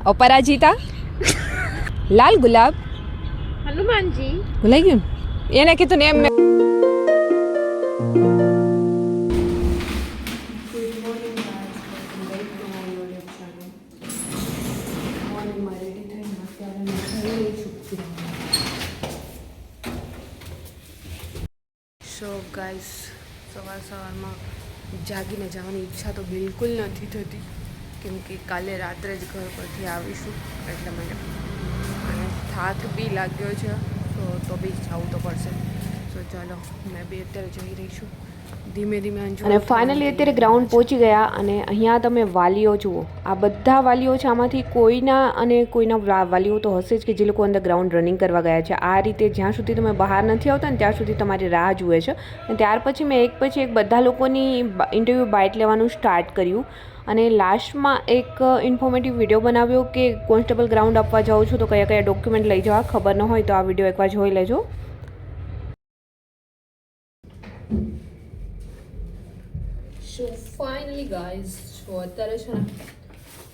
अपराजिता लाल गुलाब हनुमान जी भूलाई गયું એને કીધું ને એમ સો ગાઈસ સવારમાં જાગીને જવાની ઈચ્છા તો બિલકુલ નથી થતી કેમ કે કાલે રાત્રે જ ઘર પરથી આવીશું એટલા માટે અને થાક બી લાગ્યો છે તો બી જવું તો પડશે સો ચાલો મેં બી અત્યારે જઈ રહી છું ધીમે ધીમે અને ફાઇનલી અત્યારે ગ્રાઉન્ડ પહોંચી ગયા અને અહીંયા તમે વાલીઓ જુઓ આ બધા વાલીઓ છે આમાંથી કોઈના વાલીઓ તો હશે જ કે જે લોકો અંદર ગ્રાઉન્ડ રનિંગ કરવા ગયા છે આ રીતે જ્યાં સુધી તમે બહાર નથી આવતા ને ત્યાં સુધી તમારી રાહ જુએ છે અને ત્યાર પછી મેં એક પછી એક બધા લોકોની ઇન્ટરવ્યૂ બાઇટ લેવાનું સ્ટાર્ટ કર્યું અને લાસ્ટમાં એક ઇન્ફોર્મેટિવ વિડીયો બનાવ્યો કે કોન્સ્ટેબલ ગ્રાઉન્ડ આપવા જાઉં છું તો કયા કયા ડોક્યુમેન્ટ લઈ જવા ખબર ન હોય તો આ વિડીયો એકવાર જોઈ લેજો. સો ફાઇનલી ગાઈઝ તો અત્યારે છે ને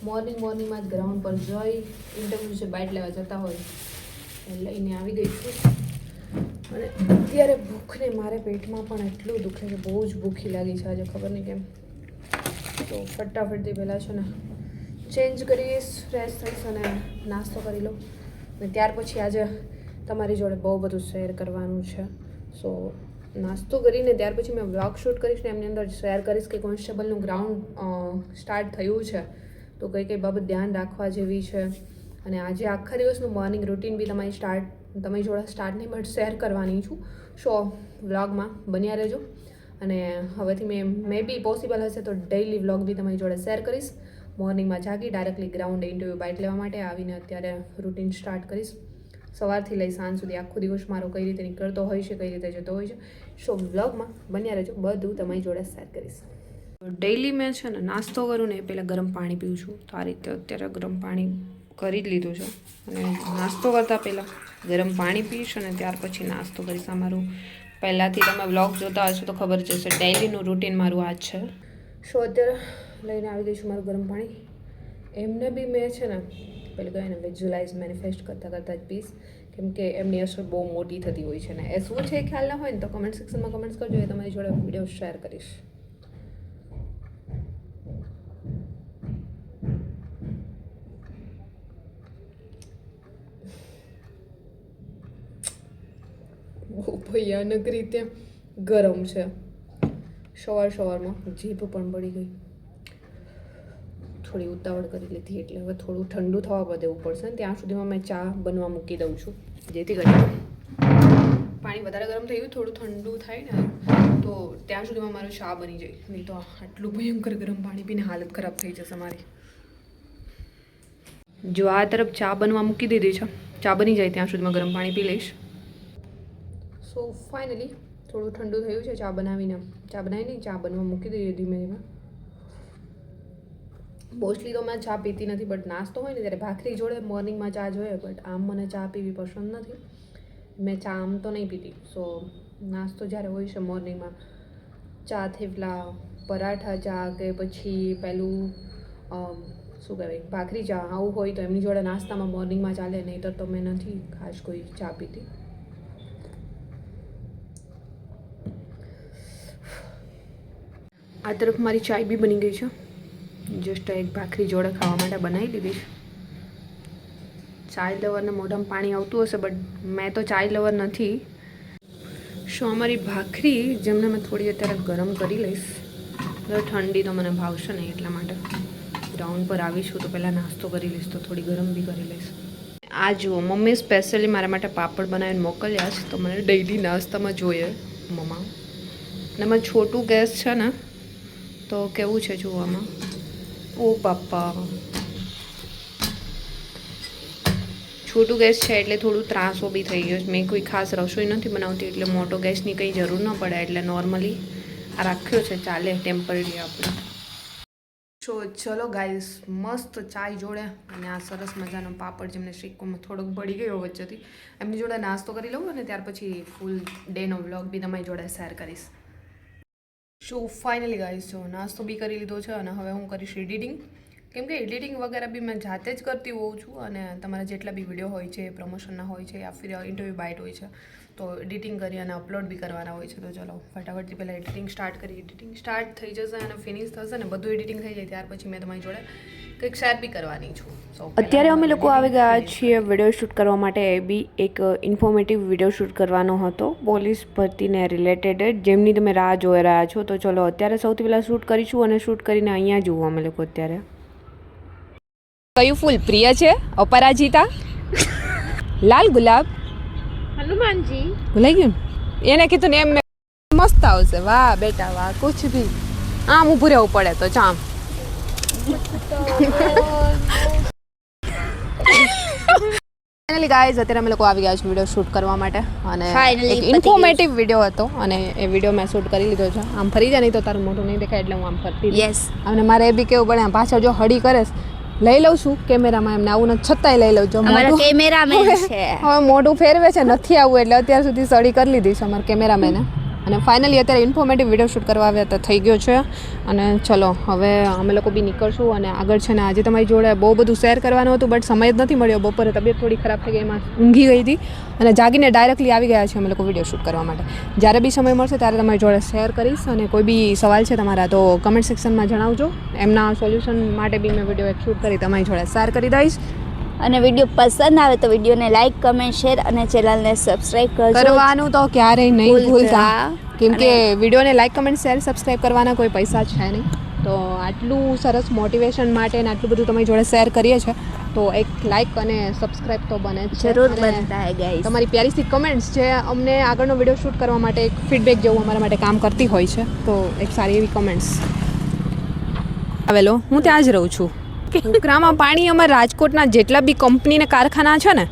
મોર્નિંગમાં જ ગ્રાઉન્ડ પર જઈ ઇન્ટરવ્યૂ છે બાઇટ લેવા જતા હોય લઈને આવી ગઈ છું અને અત્યારે ભૂખને મારે પેટમાં પણ એટલું દુખે છે બહુ જ ભૂખી લાગી છે આજે ખબર નહીં કેમ તો ફટાફટથી પહેલાં છે ને ચેન્જ કરીશ ફ્રેશ થઈશ અને નાસ્તો કરી લઉં અને ત્યાર પછી આજે તમારી જોડે બહુ બધું શેર કરવાનું છે સો નાસ્તો કરીને ત્યાર પછી મેં વ્લોગ શૂટ કરીશ ને એમની અંદર શેર કરીશ કે કોન્સ્ટેબલનું ગ્રાઉન્ડ સ્ટાર્ટ થયું છે તો કઈ કઈ બાબત ધ્યાન રાખવા જેવી છે અને આજે આખા દિવસનું મોર્નિંગ રૂટીન બી તમારી જોડે સ્ટાર્ટ નહીં બટ શેર કરવાની છું સો વ્લોગમાં બન્યા રહેજો અને હવેથી મે બી પોસિબલ હશે તો ડેઇલી વ્લોગ બી તમારી જોડે શેર કરીશ મોર્નિંગમાં જાગી ડાયરેક્ટલી ગ્રાઉન્ડ ઇન્ટરવ્યૂ બાઇટ લેવા માટે આવીને અત્યારે રૂટીન સ્ટાર્ટ કરીશ સવારથી લઈ સાંજ સુધી આખો દિવસ મારો કઈ રીતે નીકળતો હોય છે કઈ રીતે જતો હોય છે સો વ્લોગમાં બન્યા રહેજો બધું તમારી જોડે શેર કરીશ ડેઇલી મેં છે ને નાસ્તો કરું ને એ પહેલાં ગરમ પાણી પીવું છું તો આ રીતે અત્યારે ગરમ પાણી કરી જ લીધું છે અને નાસ્તો કરતાં પહેલાં ગરમ પાણી પીશ અને ત્યાર પછી નાસ્તો કરીશ અમારું પહેલાંથી તમે વ્લોગ જોતા હશો તો ખબર જ હશે ડેઇલીનું રૂટીન મારું આ જ છે સો અત્યારે લઈને આવી ગઈ છું મારું ગરમ પાણી એમને બી મેં છે ને પેલું કહે ને વિઝ્યુલાઇઝ મેનિફેસ્ટ કરતાં જ પીસ કેમ કે એમની અસર બહુ મોટી થતી હોય છે ને એ શું છે ખ્યાલ ના હોય ને તો કમેન્ટ સેક્શનમાં કમેન્ટ્સ કરજો એ તમારી જોડે વિડીયો શેર કરીશ બહુ ભયાનક રીતે ગરમ છે સવારમાં જીભ પણ પડી ગઈ થોડી ઉતાવળ કરી લીધી એટલે હવે થોડું ઠંડુ થવા દેવું પડશે ને ત્યાં સુધીમાં મેં ચા બનવા મૂકી દઉં છું જેથી કરીને પાણી વધારે ગરમ થયું થોડું ઠંડુ થાય ને તો ત્યાં સુધીમાં મારું ચા બની જાય નહીં તો આટલું ભયંકર ગરમ પાણી પીને હાલત ખરાબ થઈ જશે મારી જો આ તરફ ચા બનવા મૂકી દીધી છે ચા બની જાય ત્યાં સુધીમાં ગરમ પાણી પી લઈશ સો ફાઇનલી થોડું ઠંડુ થયું છે ચા બનાવીને ચા બનવા મૂકી દઈએ ધીમે ધીમે મોસ્ટલી તો મેં ચા પીતી નથી બટ નાસ્તો હોય ને ત્યારે ભાખરી જોડે મોર્નિંગમાં ચા જોઈએ બટ આમ મને ચા પીવી પસંદ નથી મેં ચા આમ તો નહીં પીતી સો નાસ્તો જ્યારે હોય છે મોર્નિંગમાં ચા થેપલા પરાઠા ચા કે પછી પેલું શું કહેવાય ભાખરી ચા આવું હોય તો એમની જોડે નાસ્તામાં મોર્નિંગમાં ચાલે નહીં તો મેં નથી ખાસ કોઈ ચા પીતી આ તરફ મારી ચાય બી બની ગઈ છે જસ્ટ એક ભાખરી જોડે ખાવા માટે બનાવી દીધી ચાય લવરને મોઢામાં પાણી આવતું હશે બટ મેં તો ચાય લવર નથી શું અમારી ભાખરી જેમને મેં થોડી અત્યારે ગરમ કરી લઈશ ઠંડી તો મને ભાવશે નહીં એટલા માટે ગ્રાઉન્ડ પર આવીશું તો પહેલાં નાસ્તો કરી લઈશ તો થોડી ગરમ બી કરી લઈશ આ જુઓ મમ્મી સ્પેશિયલી મારા માટે પાપડ બનાવીને મોકલ્યા છે તો મને ડેઇલી નાસ્તામાં જોઈએ મમ્મા અને મારું છોટું ગેસ છે ને તો કેવું છે જોવામાં ઓ બાપા છોટું ગેસ છે એટલે થોડું ત્રાસો બી થઈ ગયો મેં કોઈ ખાસ રસોઈ નથી બનાવતી એટલે મોટો ગેસની કંઈ જરૂર ન પડે એટલે નોર્મલી આ રાખ્યો છે ચાલે ટેમ્પરરી આપણે સો ચલો ગાઈસ મસ્ત ચાય જોડે અને આ સરસ મજાનો પાપડ જેમને શેકવામાં થોડોક બળી ગયો વચ્ચેથી એમની જોડે નાસ્તો કરી લઉં અને ત્યાર પછી ફૂલ ડેનો વ્લોગ બી તમારી જોડે શેર કરીશ સો ફાઇનલી ગાઈસ જો નાસ્તો બી કરી લીધો છે અને હવે હું કરીશ એડિટિંગ કેમ કે એડિટિંગ વગેરે બી મેં જાતે જ કરતી હોઉં છું અને તમારા જેટલા બી વિડીયો હોય છે પ્રમોશનના હોય છે યા ફિર ઇન્ટરવ્યૂ બાઇટ હોય છે તો એડિટિંગ કરી અને અપલોડ બી કરવાના હોય છે તો ચલો ફટાફટથી પહેલાં એડિટિંગ સ્ટાર્ટ કરી. એડિટિંગ સ્ટાર્ટ થઈ જશે અને ફિનિશ થશે ને બધું એડિટિંગ થઈ જાય ત્યાર પછી મેં તમારી જોડે કંઈક શેર બી કરવાની છું. અત્યારે અમે લોકો આવી ગયા છીએ વિડીયો શૂટ કરવા માટે. એ બી એક ઇન્ફોર્મેટિવ વિડીયો શૂટ કરવાનો હતો પોલીસ ભરતીને રિલેટેડ જેમની તમે રાહ જોઈ રહ્યા છો. તો ચલો અત્યારે સૌથી પહેલાં શૂટ કરીશું અને શૂટ કરીને અહીંયા જુઓ અમે લોકો અત્યારે. કયું ફૂલ પ્રિય છે? અપરાજિતા, લાલ ગુલાબ, હનુમાનજી. ભૂલાઈ ગયું ને? એને કીધું ને એમ મસ્ત આવશે. વાહ બેટા વાહ, કુછ ભી આમ ઊભું રહેવું પડે તો ચામ. ફાઇનલી ગાઈઝ અત્યારે અમે લોકો આવી ગયા છે વિડીયો શૂટ કરવા માટે અને એક ઇન્ફોર્મેટિવ વિડીયો હતો અને એ વિડીયો મેં શૂટ કરી લીધો છે. આમ ફરી જાય નહીં તો તારું મોઢું નહીં દેખાય એટલે હું આમ ફરતી. યસ. અને મારે એ બી કેવું પડે આમ પાછળ જો હળી કરે લઈ લઉં છું કેમેરામાં એમને આવું નથી છતાંય લઈ લઉં છું. અમારો કેમેરામેન છે. હવે મોઢું ફેરવે છે નથી આવું એટલે અત્યાર સુધી સળી કરી લીધી છે અમારા કેમેરામેને. અને ફાઇનલી અત્યારે ઇન્ફોર્મેટિવ વિડીયો શૂટ કરવા આવ્યા તો થઈ ગયો છે અને ચલો હવે અમે લોકો બી નીકળશું અને આગળ છે ને આજે તમારી જોડે બહુ બધું શેર કરવાનું હતું બટ સમય જ નથી મળ્યો. બપોરે તબિયત થોડી ખરાબ થઈ ગઈ એમાં ઊંઘી ગઈ હતી અને જાગીને ડાયરેક્ટલી આવી ગયા છે અમે લોકો વિડીયો શૂટ કરવા માટે. જ્યારે બી સમય મળશે ત્યારે તમારી જોડે શેર કરીશ અને કોઈ બી સવાલ છે તમારા તો કમેન્ટ સેક્શનમાં જણાવજો. એમના સોલ્યુશન માટે બી મેં વિડીયો એક શૂટ કરી તમારી જોડે શેર કરી દઈશ. અને વિડીયો પસંદ આવે તો વિડીયોને લાઈક કમેન્ટ શેર અને ચેનલને સબસ્ક્રાઇબ કરવાનું તો ક્યારેય નહીં ભૂલતા કેમ કે વિડીયોને લાઈક કમેન્ટ શેર સબસ્ક્રાઇબ કરવાના કોઈ પૈસા છે નહીં. તો આટલું સરસ મોટિવેશન માટે અને આટલું બધું તમારી જોડે શેર કરીએ છીએ તો એક લાઈક અને સબસ્ક્રાઇબ તો બને જ છે. જરૂર બનતા હે ગાઈસ. તમારી પ્યારી સી કમેન્ટ્સ જે અમને આગળનો વિડીયો શૂટ કરવા માટે એક ફીડબેક જેવું અમારા માટે કામ કરતી હોય છે તો એક સારી એવી કમેન્ટ્સ આવેલો. હું ત્યાં જ રહું છું. ઉકરામાં પાણી અમારા રાજકોટના જેટલા બી કંપની ને કારખાના છે ને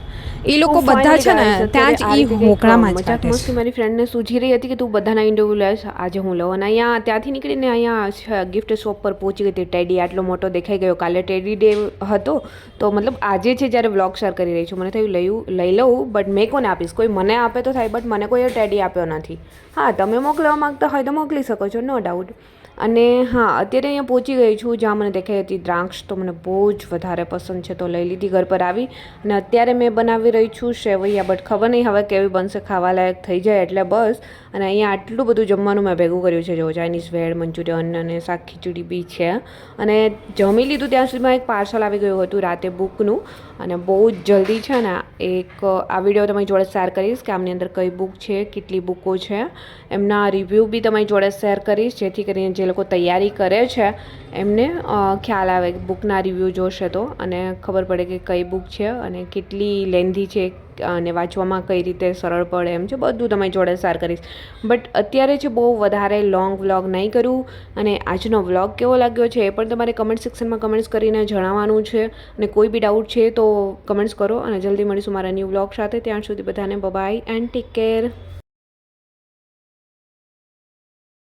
એ લોકો બધા છે ને ત્યાં જ ઈ હોકળામાં જ કાઢે છે. મારી ફ્રેન્ડને સૂઝી રહી હતી કે તું બધાના ઇન્ટરવ્યૂ લેશ આજે હું લઉં અને અહીંયા ત્યાંથી નીકળીને અહીંયા ગિફ્ટ શોપ પર પહોંચી ગઈ હતી. ટેડી આટલો મોટો દેખાઈ ગયો. કાલે ટેડી ડે હતો તો મતલબ આજે છે જ્યારે વ્લોગ શેર કરી રહી છું મને થયું લઈ લઉં બટ મેં કોને આપીશ? કોઈ મને આપે તો થાય બટ મને કોઈએ ટેડી આપ્યો નથી. હા તમે મોકલવા માગતા હોય તો મોકલી શકો છો નો ડાઉટ. અને હા અત્યારે અહીંયા પહોંચી ગઈ છું જ્યાં મને દેખાઈ હતી દ્રાક્ષ તો મને બહુ જ વધારે પસંદ છે તો લઈ લીધી. ઘર પર આવી અને અત્યારે મેં બનાવી રહી છું સેવૈયા બટ ખબર નહીં હવે કેવી બનશે. ખાવા લાયક થઈ જાય એટલે બસ. અને અહીંયા આટલું બધું જમવાનું મેં ભેગું કર્યું છે જો ચાઇનીઝ વેડ મંચુરિયન અને શાક ખીચડી બી છે અને જમી લીધું ત્યાં સુધીમાં એક પાર્સલ આવી ગયું હતું રાતે બુકનું અને બહુ જ જલ્દી છે ને એક આ વિડીયો તમારી જોડે શેર કરીશ કે આમની અંદર કઈ બુક છે કેટલી બુકો છે એમના રિવ્યૂ બી તમારી જોડે શેર કરીશ જેથી કરીને જે લોકો તૈયારી કરે છે એમને ખ્યાલ આવે બુકના રિવ્યૂ જોશે તો અને ખબર પડે કે કઈ બુક છે અને કેટલી લેન્ધી છે અને વાંચવામાં કઈ રીતે સરળ પડે એમ છે બધું તમારી જોડે શેર કરીશ. બટ અત્યારે છે બહુ વધારે લોંગ વ્લોગ નહીં કરું અને આજનો વ્લોગ કેવો લાગ્યો છે એ પણ તમારે કમેન્ટ સેક્શનમાં કમેન્ટ્સ કરીને જણાવવાનું છે અને કોઈ બી ડાઉટ છે તો કમેન્ટ્સ કરો અને જલ્દી મળીશું મારા ન્યૂ વ્લોગ સાથે. ત્યાં સુધી બધાને બાય એન્ડ ટેક કેર.